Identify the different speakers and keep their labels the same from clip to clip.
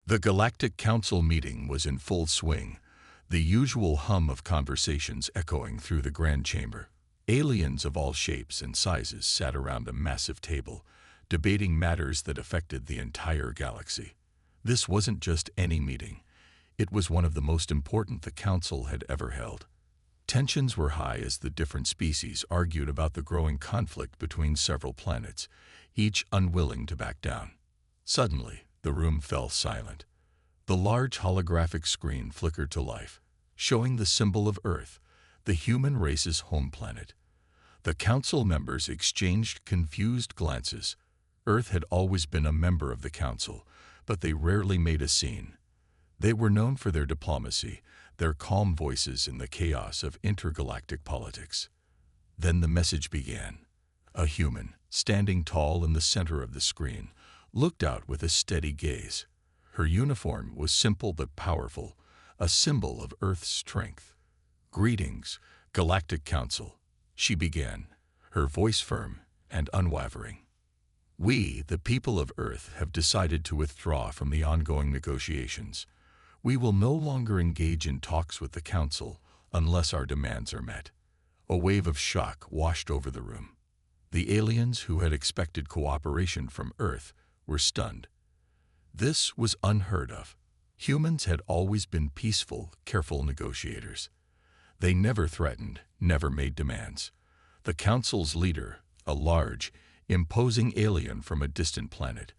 Speaker 1: The Galactic Council meeting was in full swing, the usual hum of conversations echoing through the grand chamber. Aliens of all shapes and sizes sat around a massive table, debating matters that affected the entire galaxy. This wasn't just any meeting. It was one of the most important the Council had ever held. Tensions were high as the different species argued about the growing conflict between several planets, each unwilling to back down. Suddenly, the room fell silent. The large holographic screen flickered to life, showing the symbol of Earth, the human race's home planet. The Council members exchanged confused glances. Earth had always been a member of the Council, but they rarely made a scene. They were known for their diplomacy, their calm voices in the chaos of intergalactic politics. Then the message began. A human, standing tall in the center of the screen, looked out with a steady gaze. Her uniform was simple but powerful, a symbol of Earth's strength. "Greetings, Galactic Council," she began, her voice firm and unwavering. "We, the people of Earth, have decided to withdraw from the ongoing negotiations. We will no longer engage in talks with the Council unless our demands are met." A wave of shock washed over the room. The aliens who had expected cooperation from Earth were stunned. This was unheard of. Humans had always been peaceful, careful negotiators. They never threatened, never made demands. The Council's leader, a large, imposing alien from a distant planet,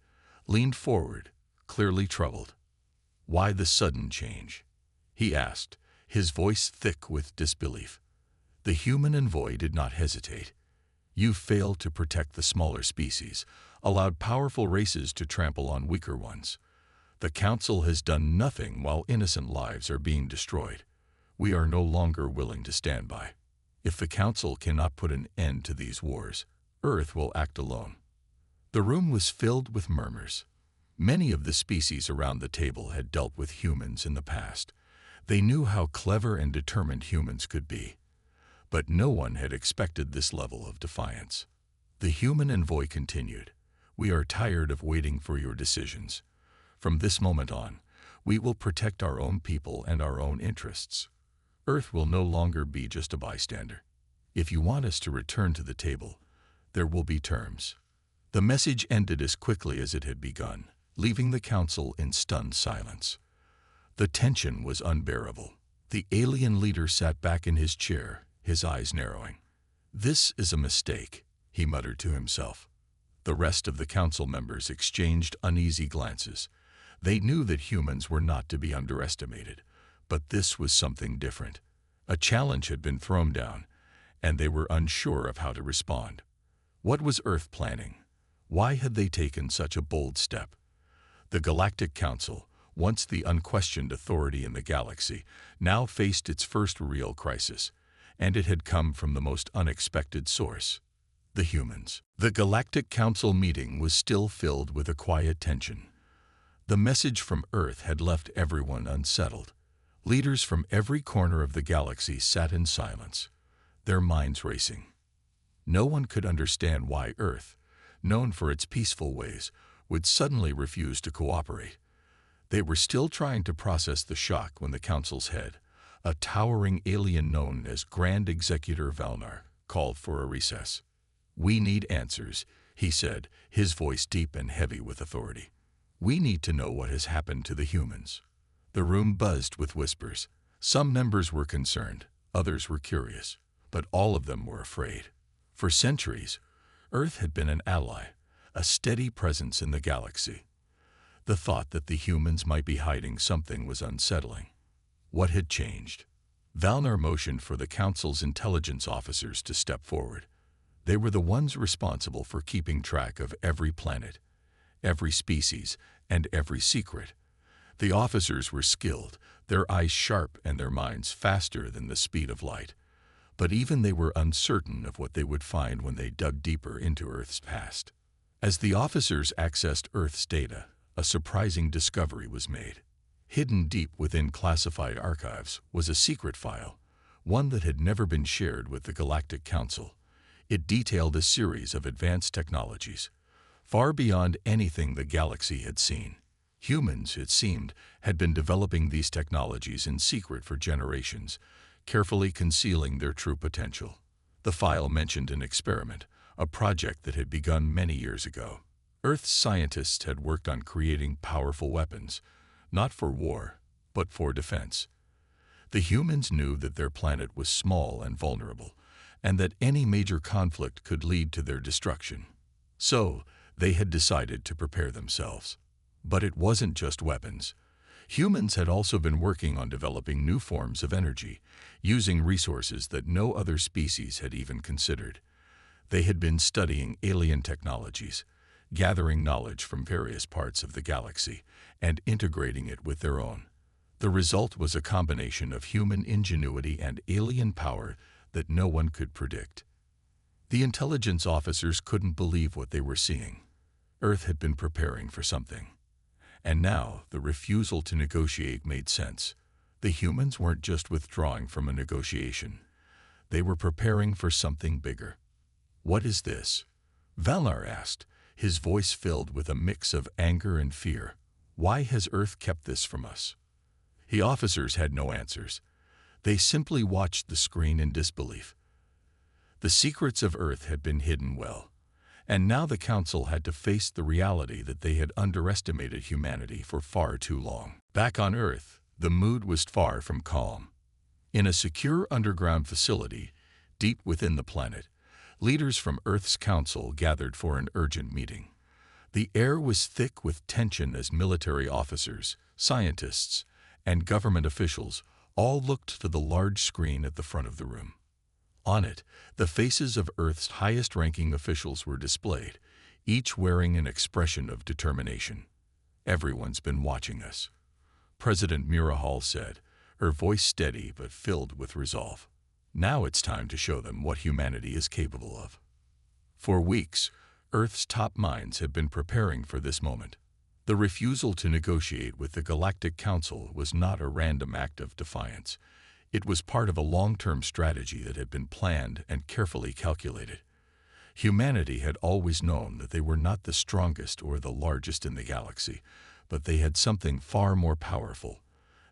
Speaker 1: leaned forward, clearly troubled. "Why the sudden change?" he asked, his voice thick with disbelief. The human envoy did not hesitate. "You failed to protect the smaller species, allowed powerful races to trample on weaker ones. The Council has done nothing while innocent lives are being destroyed. We are no longer willing to stand by. If the Council cannot put an end to these wars, Earth will act alone." The room was filled with murmurs. Many of the species around the table had dealt with humans in the past. They knew how clever and determined humans could be. But no one had expected this level of defiance. The human envoy continued. "We are tired of waiting for your decisions. From this moment on, we will protect our own people and our own interests. Earth will no longer be just a bystander. If you want us to return to the table, there will be terms." The message ended as quickly as it had begun, leaving the Council in stunned silence. The tension was unbearable. The alien leader sat back in his chair, his eyes narrowing. "This is a mistake," he muttered to himself. The rest of the Council members exchanged uneasy glances. They knew that humans were not to be underestimated, but this was something different. A challenge had been thrown down, and they were unsure of how to respond. What was Earth planning? Why had they taken such a bold step? The Galactic Council, once the unquestioned authority in the galaxy, now faced its first real crisis, and it had come from the most unexpected source: the humans. The Galactic Council meeting was still filled with a quiet tension. The message from Earth had left everyone unsettled. Leaders from every corner of the galaxy sat in silence, their minds racing. No one could understand why Earth, known for its peaceful ways, would suddenly refuse to cooperate. They were still trying to process the shock when the Council's head, a towering alien known as Grand Executor Valnar, called for a recess. "We need answers," he said, his voice deep and heavy with authority. "We need to know what has happened to the humans." The room buzzed with whispers. Some members were concerned, others were curious, but all of them were afraid. For centuries, Earth had been an ally, a steady presence in the galaxy. The thought that the humans might be hiding something was unsettling. What had changed? Valnar motioned for the Council's intelligence officers to step forward. They were the ones responsible for keeping track of every planet, every species, and every secret. The officers were skilled, their eyes sharp and their minds faster than the speed of light. But even they were uncertain of what they would find when they dug deeper into Earth's past. As the officers accessed Earth's data, a surprising discovery was made. Hidden deep within classified archives was a secret file, one that had never been shared with the Galactic Council. It detailed a series of advanced technologies, far beyond anything the galaxy had seen. Humans, it seemed, had been developing these technologies in secret for generations, carefully concealing their true potential. The file mentioned an experiment, a project that had begun many years ago. Earth's scientists had worked on creating powerful weapons, not for war, but for defense. The humans knew that their planet was small and vulnerable, and that any major conflict could lead to their destruction. So, they had decided to prepare themselves. But it wasn't just weapons. Humans had also been working on developing new forms of energy, using resources that no other species had even considered. They had been studying alien technologies, gathering knowledge from various parts of the galaxy, and integrating it with their own. The result was a combination of human ingenuity and alien power that no one could predict. The intelligence officers couldn't believe what they were seeing. Earth had been preparing for something. And now, the refusal to negotiate made sense. The humans weren't just withdrawing from a negotiation. They were preparing for something bigger. "What is this?" Valnar asked, his voice filled with a mix of anger and fear. "Why has Earth kept this from us?" The officers had no answers. They simply watched the screen in disbelief. The secrets of Earth had been hidden well, and now the Council had to face the reality that they had underestimated humanity for far too long. Back on Earth, the mood was far from calm. In a secure underground facility, deep within the planet, leaders from Earth's Council gathered for an urgent meeting. The air was thick with tension as military officers, scientists, and government officials all looked to the large screen at the front of the room. On it, the faces of Earth's highest-ranking officials were displayed, each wearing an expression of determination. "Everyone's been watching us," President Murahal said, her voice steady but filled with resolve. "Now it's time to show them what humanity is capable of." For weeks, Earth's top minds had been preparing for this moment. The refusal to negotiate with the Galactic Council was not a random act of defiance. It was part of a long-term strategy that had been planned and carefully calculated. Humanity had always known that they were not the strongest or the largest in the galaxy, but they had something far more powerful: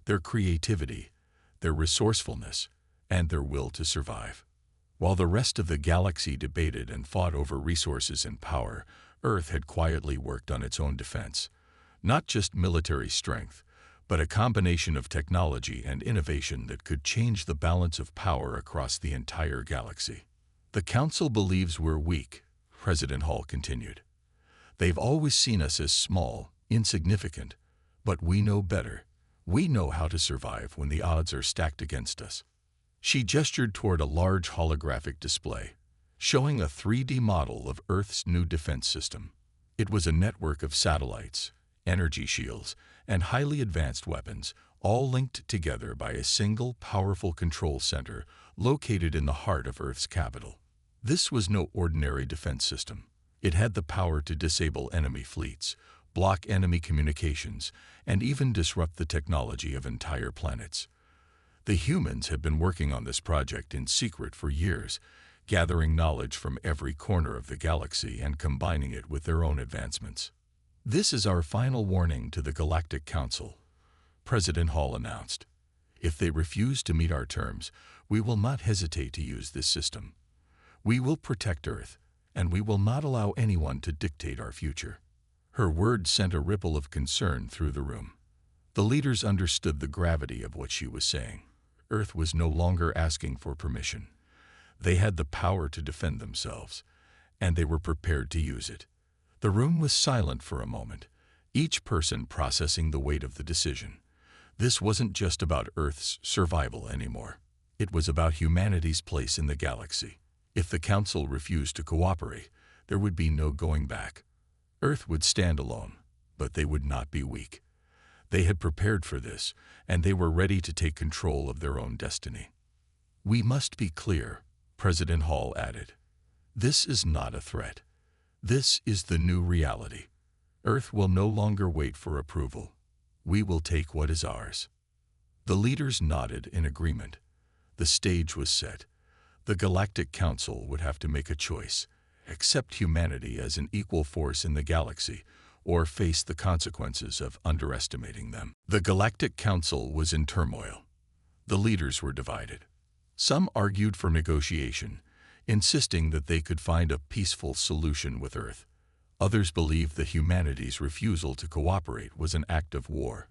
Speaker 1: their creativity, their resourcefulness, and their will to survive. While the rest of the galaxy debated and fought over resources and power, Earth had quietly worked on its own defense. Not just military strength, but a combination of technology and innovation that could change the balance of power across the entire galaxy. "The Council believes we're weak," President Hall continued. "They've always seen us as small, insignificant, but we know better. We know how to survive when the odds are stacked against us." She gestured toward a large holographic display, showing a 3D model of Earth's new defense system. It was a network of satellites, energy shields, and highly advanced weapons, all linked together by a single, powerful control center located in the heart of Earth's capital. This was no ordinary defense system. It had the power to disable enemy fleets, block enemy communications, and even disrupt the technology of entire planets. The humans had been working on this project in secret for years, gathering knowledge from every corner of the galaxy and combining it with their own advancements. "This is our final warning to the Galactic Council," President Hall announced. "If they refuse to meet our terms, we will not hesitate to use this system. We will protect Earth, and we will not allow anyone to dictate our future." Her words sent a ripple of concern through the room. The leaders understood the gravity of what she was saying. Earth was no longer asking for permission. They had the power to defend themselves, and they were prepared to use it. The room was silent for a moment, each person processing the weight of the decision. This wasn't just about Earth's survival anymore. It was about humanity's place in the galaxy. If the Council refused to cooperate, there would be no going back. Earth would stand alone, but they would not be weak. They had prepared for this, and they were ready to take control of their own destiny. "We must be clear," President Hall added. "This is not a threat. This is the new reality. Earth will no longer wait for approval. We will take what is ours." The leaders nodded in agreement. The stage was set. The Galactic Council would have to make a choice: accept humanity as an equal force in the galaxy, or face the consequences of underestimating them. The Galactic Council was in turmoil. The leaders were divided. Some argued for negotiation, insisting that they could find a peaceful solution with Earth. Others believed that humanity's refusal to cooperate was an act of war.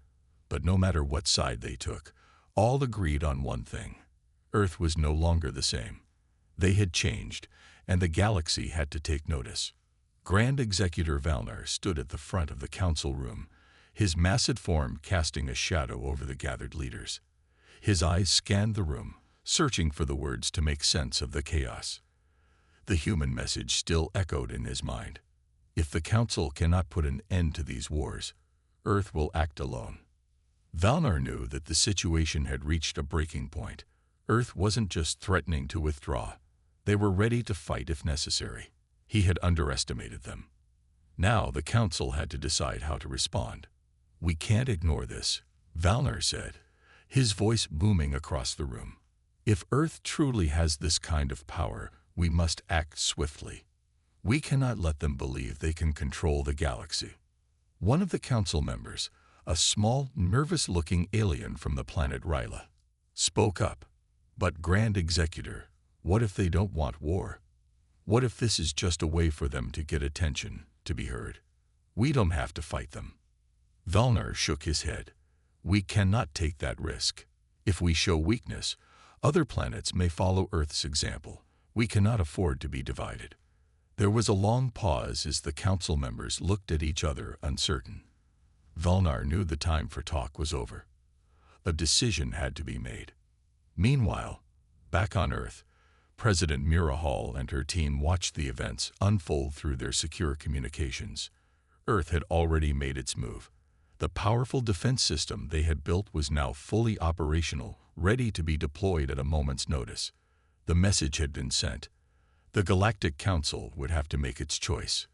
Speaker 1: But no matter what side they took, all agreed on one thing. Earth was no longer the same. They had changed, and the galaxy had to take notice. Grand Executor Valnar stood at the front of the council room, his massive form casting a shadow over the gathered leaders. His eyes scanned the room, searching for the words to make sense of the chaos. The human message still echoed in his mind. If the council cannot put an end to these wars, Earth will act alone. Valnar knew that the situation had reached a breaking point. Earth wasn't just threatening to withdraw. They were ready to fight if necessary. He had underestimated them. Now the council had to decide how to respond. "We can't ignore this," Valnar said, his voice booming across the room. "If Earth truly has this kind of power, we must act swiftly. We cannot let them believe they can control the galaxy." One of the council members, a small, nervous-looking alien from the planet Ryla, spoke up. "But Grand Executor, what if they don't want war? What if this is just a way for them to get attention, to be heard? We don't have to fight them." Valnar shook his head. "We cannot take that risk. If we show weakness, other planets may follow Earth's example. We cannot afford to be divided." There was a long pause as the council members looked at each other, uncertain. Valnar knew the time for talk was over. A decision had to be made. Meanwhile, back on Earth, President Mira Hall and her team watched the events unfold through their secure communications. Earth had already made its move. The powerful defense system they had built was now fully operational, ready to be deployed at a moment's notice. The message had been sent. The Galactic Council would have to make its choice.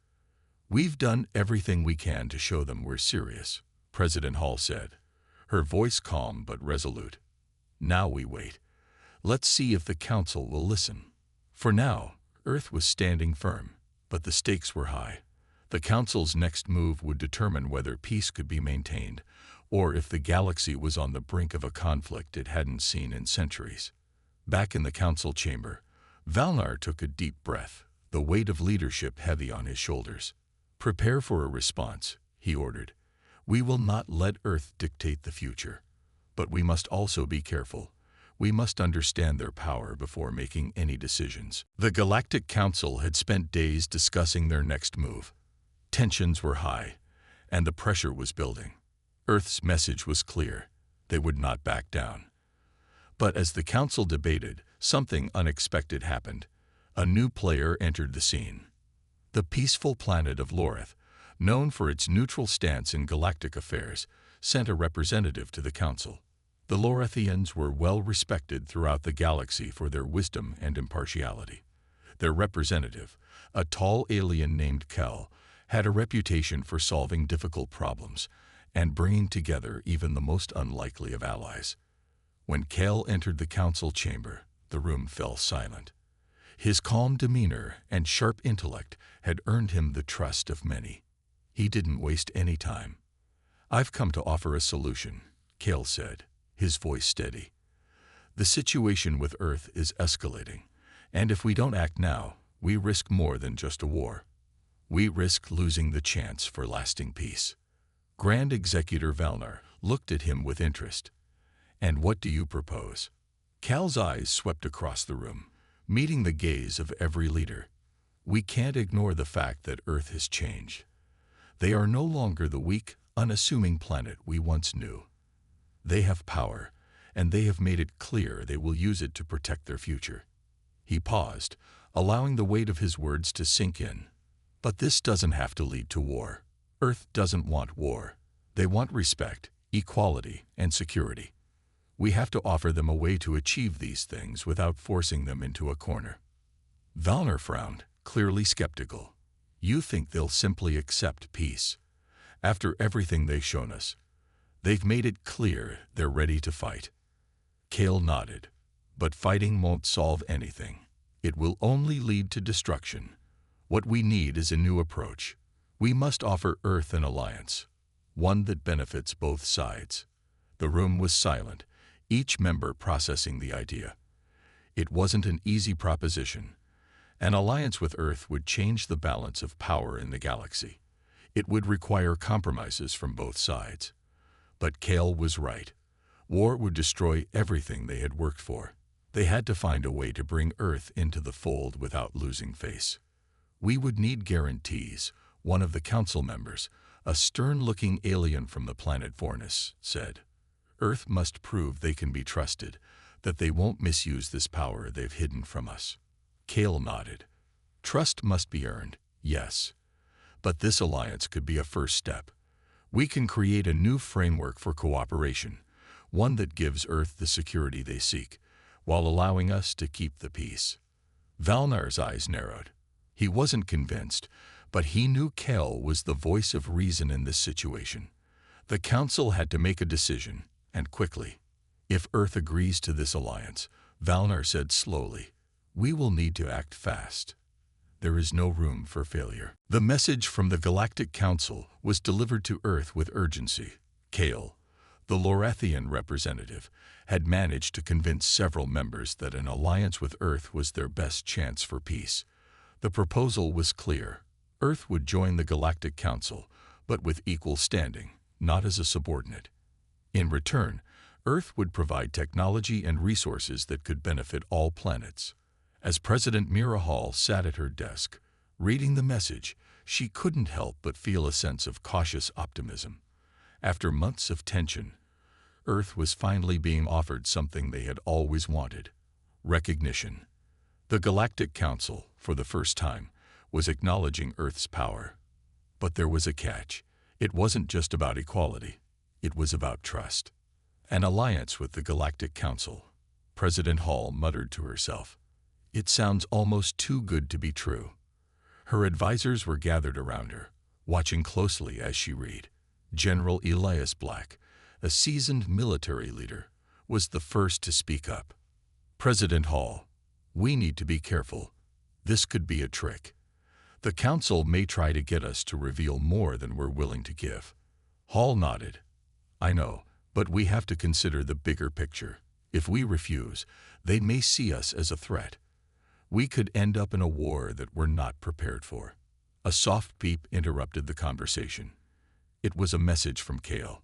Speaker 1: "We've done everything we can to show them we're serious," President Hall said, her voice calm but resolute. "Now we wait. Let's see if the Council will listen." For now, Earth was standing firm, but the stakes were high. The Council's next move would determine whether peace could be maintained, or if the galaxy was on the brink of a conflict it hadn't seen in centuries. Back in the Council chamber, Valnar took a deep breath, the weight of leadership heavy on his shoulders. "Prepare for a response," he ordered. "We will not let Earth dictate the future. But we must also be careful. We must understand their power before making any decisions." The Galactic Council had spent days discussing their next move. Tensions were high, and the pressure was building. Earth's message was clear. They would not back down. But as the Council debated, something unexpected happened. A new player entered the scene. The peaceful planet of Lorith, known for its neutral stance in galactic affairs, sent a representative to the Council. The Lorithians were well respected throughout the galaxy for their wisdom and impartiality. Their representative, a tall alien named Kel, had a reputation for solving difficult problems and bringing together even the most unlikely of allies. When Kel entered the council chamber, the room fell silent. His calm demeanor and sharp intellect had earned him the trust of many. He didn't waste any time. "I've come to offer a solution," Kel said, his voice steady. "The situation with Earth is escalating, and if we don't act now, we risk more than just a war. We risk losing the chance for lasting peace." Grand Executor Valnar looked at him with interest. "And what do you propose?" Cal's eyes swept across the room, meeting the gaze of every leader. "We can't ignore the fact that Earth has changed. They are no longer the weak, unassuming planet we once knew. They have power, and they have made it clear they will use it to protect their future." He paused, allowing the weight of his words to sink in. "But this doesn't have to lead to war. Earth doesn't want war. They want respect, equality, and security. We have to offer them a way to achieve these things without forcing them into a corner." Valnar frowned, clearly skeptical. "You think they'll simply accept peace? After everything they've shown us, they've made it clear they're ready to fight." Kale nodded. "But fighting won't solve anything. It will only lead to destruction. What we need is a new approach. We must offer Earth an alliance, one that benefits both sides. The room was silent, each member processing the idea. It wasn't an easy proposition. An alliance with Earth would change the balance of power in the galaxy. It would require compromises from both sides. But Kale was right. War would destroy everything they had worked for. They had to find a way to bring Earth into the fold without losing face. We would need guarantees, one of the council members, a stern-looking alien from the planet Fornus, said. Earth must prove they can be trusted, that they won't misuse this power they've hidden from us. Kale nodded. Trust must be earned, yes. But this alliance could be a first step. We can create a new framework for cooperation, one that gives Earth the security they seek, while allowing us to keep the peace. Valnar's eyes narrowed. He wasn't convinced, but he knew Kale was the voice of reason in this situation. The Council had to make a decision, and quickly. If Earth agrees to this alliance, Valnar said slowly, we will need to act fast. There is no room for failure. The message from the Galactic Council was delivered to Earth with urgency. Kale, the Lorathian representative, had managed to convince several members that an alliance with Earth was their best chance for peace. The proposal was clear. Earth would join the Galactic Council, but with equal standing, not as a subordinate. In return, Earth would provide technology and resources that could benefit all planets. As President Mira Hall sat at her desk, reading the message, she couldn't help but feel a sense of cautious optimism. After months of tension, Earth was finally being offered something they had always wanted: recognition. The Galactic Council, for the first time, was acknowledging Earth's power. But there was a catch. It wasn't just about equality. It was about trust. An alliance with the Galactic Council. President Hall muttered to herself. It sounds almost too good to be true. Her advisors were gathered around her, watching closely as she read. General Elias Black, a seasoned military leader, was the first to speak up. President Hall, we need to be careful. This could be a trick. The Council may try to get us to reveal more than we're willing to give. Hall nodded. I know, but we have to consider the bigger picture. If we refuse, they may see us as a threat. We could end up in a war that we're not prepared for. A soft beep interrupted the conversation. It was a message from Kale.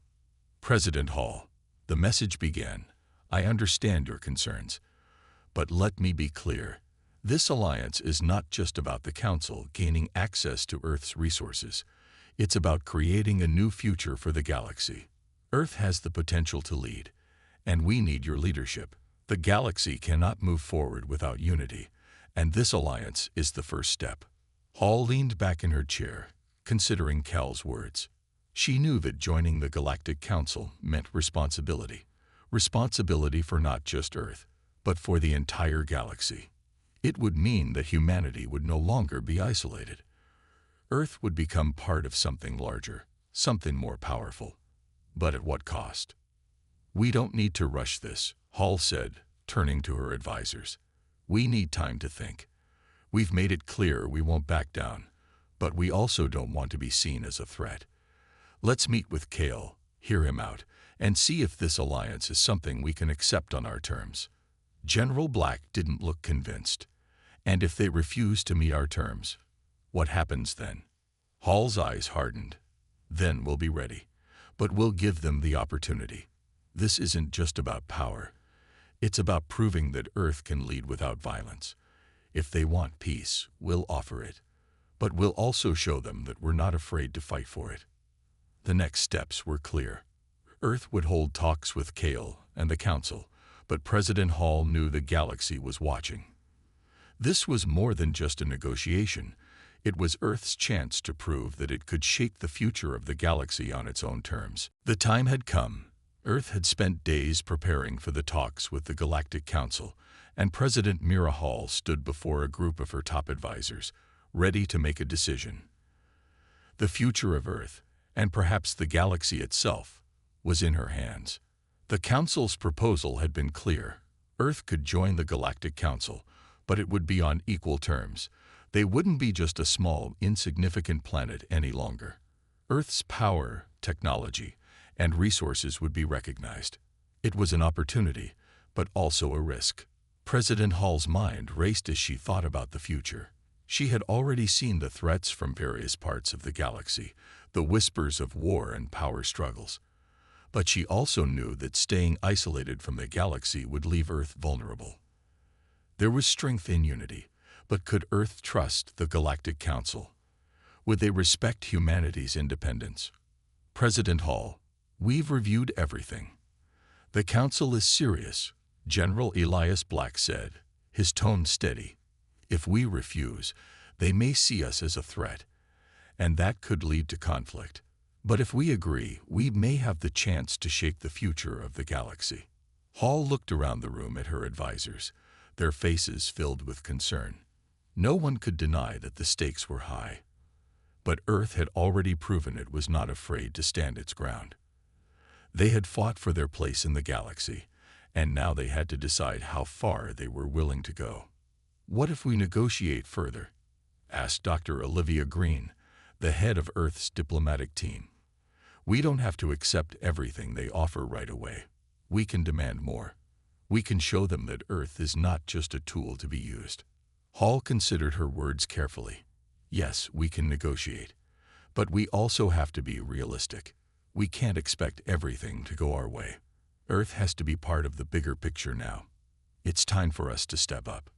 Speaker 1: President Hall, the message began. I understand your concerns. But let me be clear. This alliance is not just about the Council gaining access to Earth's resources. It's about creating a new future for the galaxy. Earth has the potential to lead, and we need your leadership. The galaxy cannot move forward without unity, and this alliance is the first step. Hall leaned back in her chair, considering Cal's words. She knew that joining the Galactic Council meant responsibility. Responsibility for not just Earth, but for the entire galaxy. It would mean that humanity would no longer be isolated. Earth would become part of something larger, something more powerful. But at what cost? We don't need to rush this, Hall said, turning to her advisors. We need time to think. We've made it clear we won't back down, but we also don't want to be seen as a threat. Let's meet with Kale, hear him out, and see if this alliance is something we can accept on our terms. General Black didn't look convinced. And if they refuse to meet our terms, what happens then? Hall's eyes hardened. Then we'll be ready. But we'll give them the opportunity. This isn't just about power. It's about proving that Earth can lead without violence. If they want peace, we'll offer it. But we'll also show them that we're not afraid to fight for it. The next steps were clear. Earth would hold talks with Kale and the Council, but President Hall knew the galaxy was watching. This was more than just a negotiation. It was Earth's chance to prove that it could shape the future of the galaxy on its own terms. The time had come. Earth had spent days preparing for the talks with the Galactic Council, and President Mira Hall stood before a group of her top advisors, ready to make a decision. The future of Earth, and perhaps the galaxy itself, was in her hands. The Council's proposal had been clear. Earth could join the Galactic Council, but it would be on equal terms. They wouldn't be just a small, insignificant planet any longer. Earth's power, technology, and resources would be recognized. It was an opportunity, but also a risk. President Hall's mind raced as she thought about the future. She had already seen the threats from various parts of the galaxy, the whispers of war and power struggles. But she also knew that staying isolated from the galaxy would leave Earth vulnerable. There was strength in unity, but could Earth trust the Galactic Council? Would they respect humanity's independence? President Hall, we've reviewed everything. The Council is serious, General Elias Black said, his tone steady. If we refuse, they may see us as a threat, and that could lead to conflict. But if we agree, we may have the chance to shape the future of the galaxy. Hall looked around the room at her advisors, their faces filled with concern. No one could deny that the stakes were high. But Earth had already proven it was not afraid to stand its ground. They had fought for their place in the galaxy, and now they had to decide how far they were willing to go. "What if we negotiate further?" asked Dr. Olivia Green, the head of Earth's diplomatic team. "We don't have to accept everything they offer right away. We can demand more. We can show them that Earth is not just a tool to be used." Hall considered her words carefully. "Yes, we can negotiate, but we also have to be realistic. We can't expect everything to go our way. Earth has to be part of the bigger picture now. It's time for us to step up."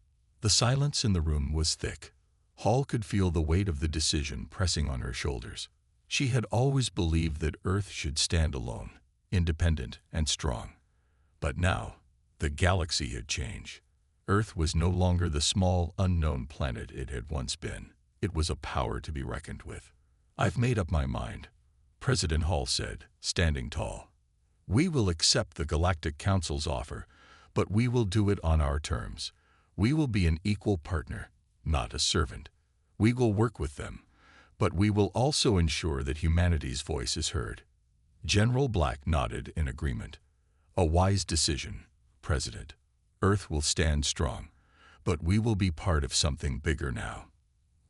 Speaker 1: The silence in the room was thick. Hall could feel the weight of the decision pressing on her shoulders. She had always believed that Earth should stand alone, independent and strong. But now, the galaxy had changed. Earth was no longer the small, unknown planet it had once been. It was a power to be reckoned with. "I've made up my mind," President Hall said, standing tall. "We will accept the Galactic Council's offer, but we will do it on our terms. We will be an equal partner, not a servant. We will work with them, but we will also ensure that humanity's voice is heard." General Black nodded in agreement. "A wise decision, President. Earth will stand strong, but we will be part of something bigger now.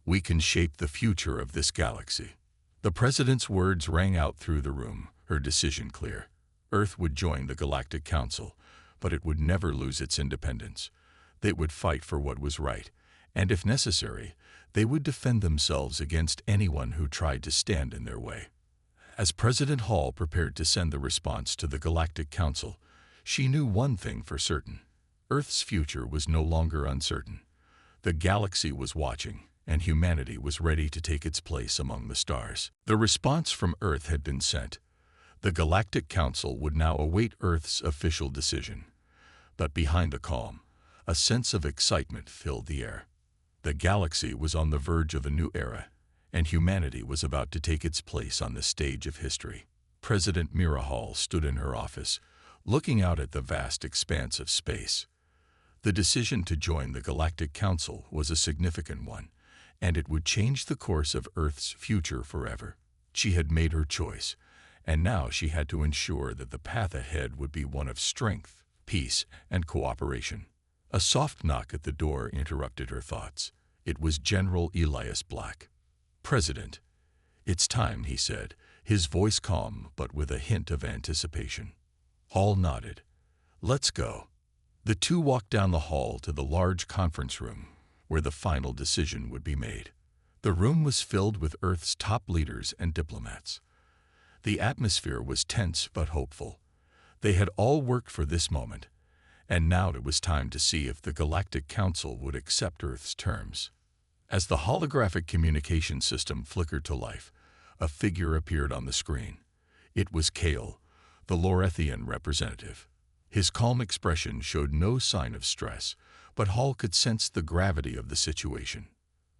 Speaker 1: We can shape the future of this galaxy." The President's words rang out through the room, her decision clear. Earth would join the Galactic Council, but it would never lose its independence. They would fight for what was right, and if necessary, they would defend themselves against anyone who tried to stand in their way. As President Hall prepared to send the response to the Galactic Council, she knew one thing for certain. Earth's future was no longer uncertain. The galaxy was watching, and humanity was ready to take its place among the stars. The response from Earth had been sent. The Galactic Council would now await Earth's official decision. But behind the calm, a sense of excitement filled the air. The galaxy was on the verge of a new era, and humanity was about to take its place on the stage of history. President Mira Hall stood in her office, looking out at the vast expanse of space. The decision to join the Galactic Council was a significant one, and it would change the course of Earth's future forever. She had made her choice, and now she had to ensure that the path ahead would be one of strength, peace, and cooperation. A soft knock at the door interrupted her thoughts. It was General Elias Black. "President, it's time," he said, his voice calm but with a hint of anticipation. Hall nodded. "Let's go." The two walked down the hall to the large conference room, where the final decision would be made. The room was filled with Earth's top leaders and diplomats. The atmosphere was tense but hopeful. They had all worked for this moment, and now it was time to see if the Galactic Council would accept Earth's terms. As the holographic communication system flickered to life, a figure appeared on the screen. It was Kale, the Lorethian representative. His calm expression showed no sign of stress, but Hall could sense the gravity of the situation.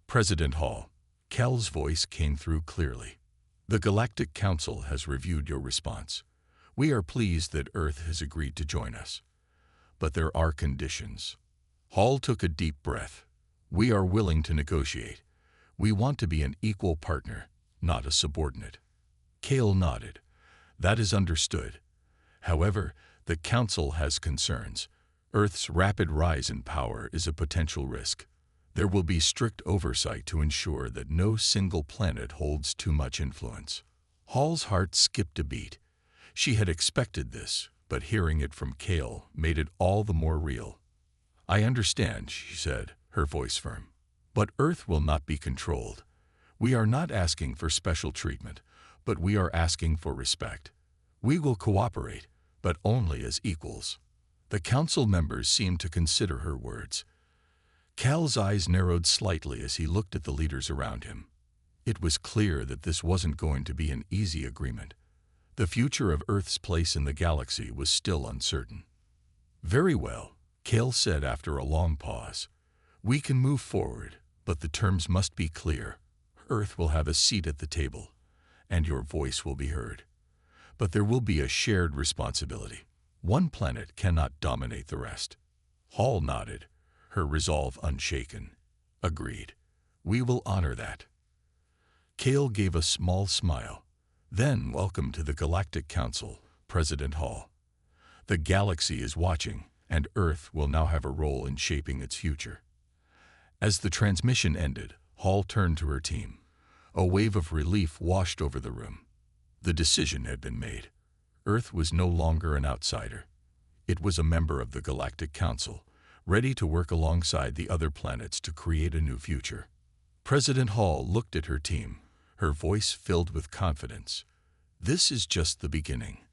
Speaker 1: "President Hall," Kale's voice came through clearly. "The Galactic Council has reviewed your response. We are pleased that Earth has agreed to join us. But there are conditions." Hall took a deep breath. "We are willing to negotiate. We want to be an equal partner, not a subordinate." Kale nodded. "That is understood. However, the Council has concerns. Earth's rapid rise in power is a potential risk. There will be strict oversight to ensure that no single planet holds too much influence. Hall's heart skipped a beat. She had expected this, but hearing it from Kale made it all the more real. "I understand," she said, her voice firm. "But Earth will not be controlled. We are not asking for special treatment, but we are asking for respect. We will cooperate, but only as equals." The council members seemed to consider her words. Cal's eyes narrowed slightly as he looked at the leaders around him. It was clear that this wasn't going to be an easy agreement. The future of Earth's place in the galaxy was still uncertain. "Very well," Cal said after a long pause. "We can move forward, but the terms must be clear. Earth will have a seat at the table, and your voice will be heard. But there will be a shared responsibility. One planet cannot dominate the rest." Hall nodded, her resolve unshaken. "Agreed. We will honor that." Kale gave a small smile. "Then welcome to the Galactic Council, President Hall. The galaxy is watching, and Earth will now have a role in shaping its future." As the transmission ended, Hall turned to her team. A wave of relief washed over the room. The decision had been made. Earth was no longer an outsider. It was a member of the Galactic Council, ready to work alongside the other planets to create a new future. President Hall looked at her team, her voice filled with confidence. "This is just the beginning.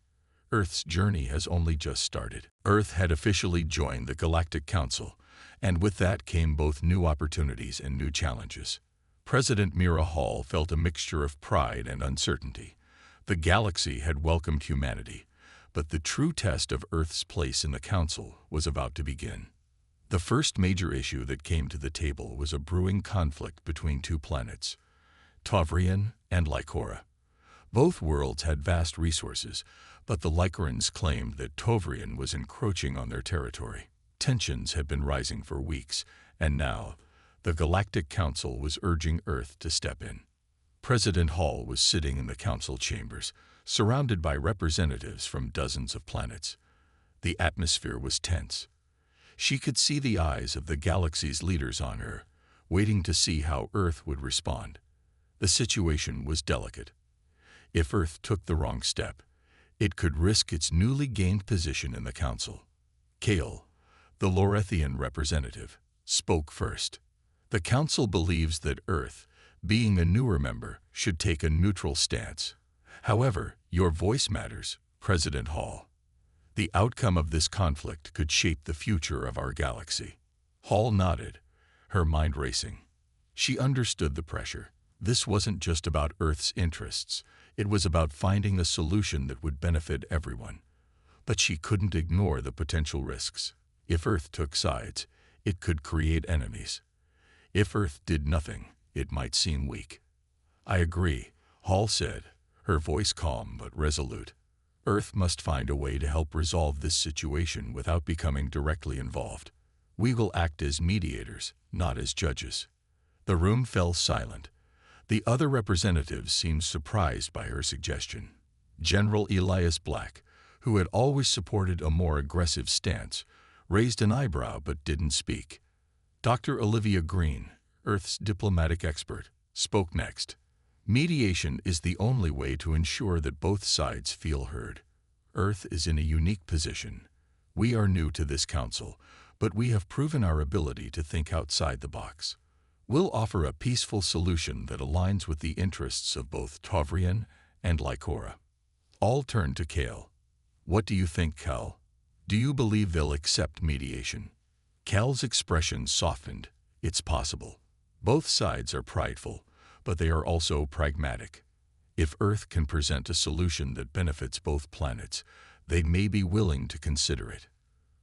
Speaker 1: Earth's journey has only just started." Earth had officially joined the Galactic Council, and with that came both new opportunities and new challenges. President Mira Hall felt a mixture of pride and uncertainty. The galaxy had welcomed humanity, but the true test of Earth's place in the Council was about to begin. The first major issue that came to the table was a brewing conflict between two planets, Tavrian and Lycora. Both worlds had vast resources, but the Lycorans claimed that Tavrian was encroaching on their territory. Tensions had been rising for weeks, and now the Galactic Council was urging Earth to step in. President Hall was sitting in the council chambers, surrounded by representatives from dozens of planets. The atmosphere was tense. She could see the eyes of the galaxy's leaders on her, waiting to see how Earth would respond. The situation was delicate. If Earth took the wrong step, it could risk its newly gained position in the Council. Kale, the Lorethian representative, spoke first. "The Council believes that Earth, being a newer member, should take a neutral stance. However, your voice matters, President Hall. The outcome of this conflict could shape the future of our galaxy." Hall nodded, her mind racing. She understood the pressure. This wasn't just about Earth's interests. It was about finding a solution that would benefit everyone. But she couldn't ignore the potential risks. If Earth took sides, it could create enemies. If Earth did nothing, it might seem weak. "I agree," Hall said, her voice calm but resolute. "Earth must find a way to help resolve this situation without becoming directly involved. We will act as mediators, not as judges." The room fell silent. The other representatives seemed surprised by her suggestion. General Elias Black, who had always supported a more aggressive stance, raised an eyebrow but didn't speak. Dr. Olivia Green, Earth's diplomatic expert, spoke next. "Mediation is the only way to ensure that both sides feel heard. Earth is in a unique position. We are new to this council, but we have proven our ability to think outside the box. We'll offer a peaceful solution that aligns with the interests of both Tavrian and Lycora." All turned to Kale. "What do you think, Cal? Do you believe they'll accept mediation?" Cal's expression softened. "It's possible. Both sides are prideful, but they are also pragmatic. If Earth can present a solution that benefits both planets, they may be willing to consider it."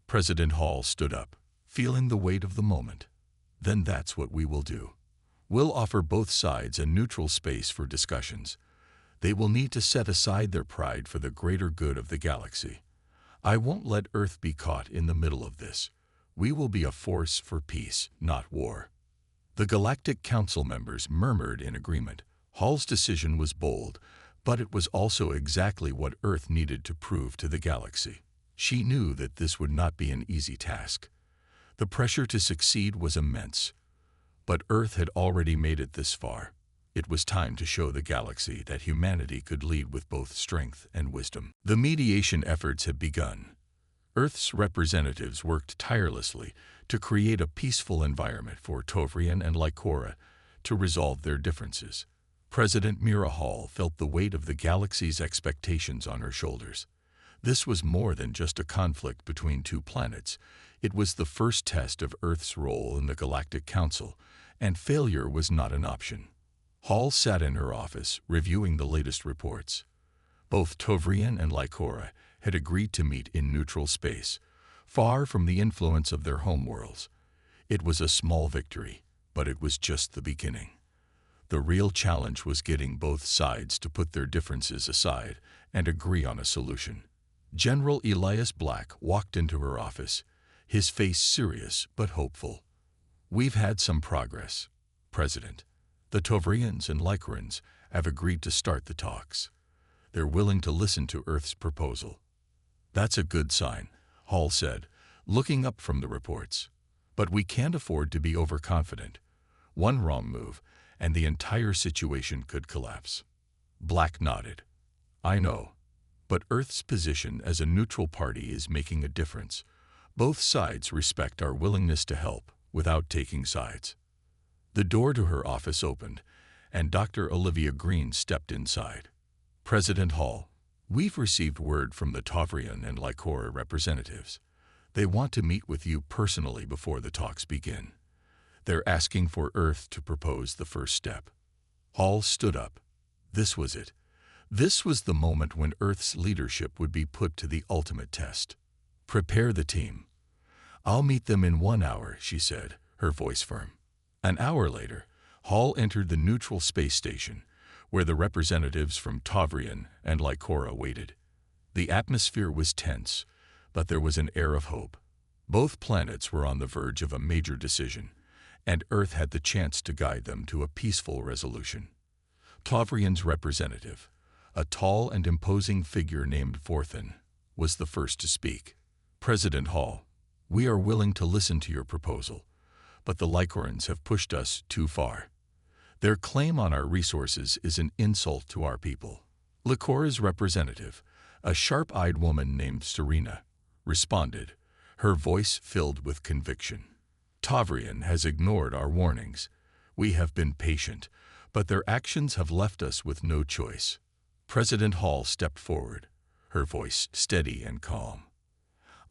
Speaker 1: President Hall stood up, feeling the weight of the moment. "Then that's what we will do. We'll offer both sides a neutral space for discussions. They will need to set aside their pride for the greater good of the galaxy. I won't let Earth be caught in the middle of this. We will be a force for peace, not war." The Galactic Council members murmured in agreement. Hall's decision was bold, but it was also exactly what Earth needed to prove to the galaxy. She knew that this would not be an easy task. The pressure to succeed was immense. But Earth had already made it this far. It was time to show the galaxy that humanity could lead with both strength and wisdom. The mediation efforts had begun. Earth's representatives worked tirelessly to create a peaceful environment for Tovrian and Lycora to resolve their differences. President Mira Hall felt the weight of the galaxy's expectations on her shoulders. This was more than just a conflict between two planets. It was the first test of Earth's role in the Galactic Council, and failure was not an option. Hall sat in her office, reviewing the latest reports. Both Tovrian and Lycora had agreed to meet in neutral space, far from the influence of their homeworlds. It was a small victory, but it was just the beginning. The real challenge was getting both sides to put their differences aside and agree on a solution. General Elias Black walked into her office, his face serious but hopeful. "We've had some progress, President. The Tovrians and Lycorans have agreed to start the talks. They're willing to listen to Earth's proposal." "That's a good sign," Hall said, looking up from the reports. "But we can't afford to be overconfident. One wrong move, and the entire situation could collapse." Black nodded. "I know. But Earth's position as a neutral party is making a difference. Both sides respect our willingness to help without taking sides." The door to her office opened, and Dr. Olivia Green stepped inside. "President Hall, we've received word from the Tovrian and Lycora representatives. They want to meet with you personally before the talks begin. They're asking for Earth to propose the first step." Hall stood up. This was it. This was the moment when Earth's leadership would be put to the ultimate test. "Prepare the team. I'll meet them in 1 hour," she said, her voice firm. An hour later, Hall entered the neutral space station, where the representatives from Tovrian and Lycora waited. The atmosphere was tense, but there was an air of hope. Both planets were on the verge of a major decision, and Earth had the chance to guide them to a peaceful resolution. Tovrian's representative, a tall and imposing figure named Vorthan, was the first to speak. "President Hall, we are willing to listen to your proposal, but the Lycorans have pushed us too far. Their claim on our resources is an insult to our people." Lycora's representative, a sharp-eyed woman named Serena, responded, her voice filled with conviction. "Tovrian has ignored our warnings. We have been patient, but their actions have left us with no choice." President Hall stepped forward, her voice steady and calm.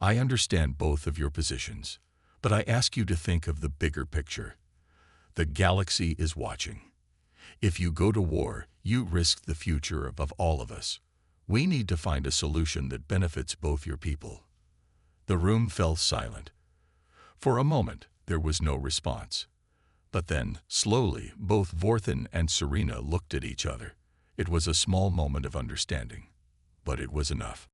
Speaker 1: "I understand both of your positions, but I ask you to think of the bigger picture. The galaxy is watching. If you go to war, you risk the future of all of us. We need to find a solution that benefits both your people." The room fell silent. For a moment, there was no response. But then, slowly, both Vorthan and Serena looked at each other. It was a small moment of understanding, but it was enough.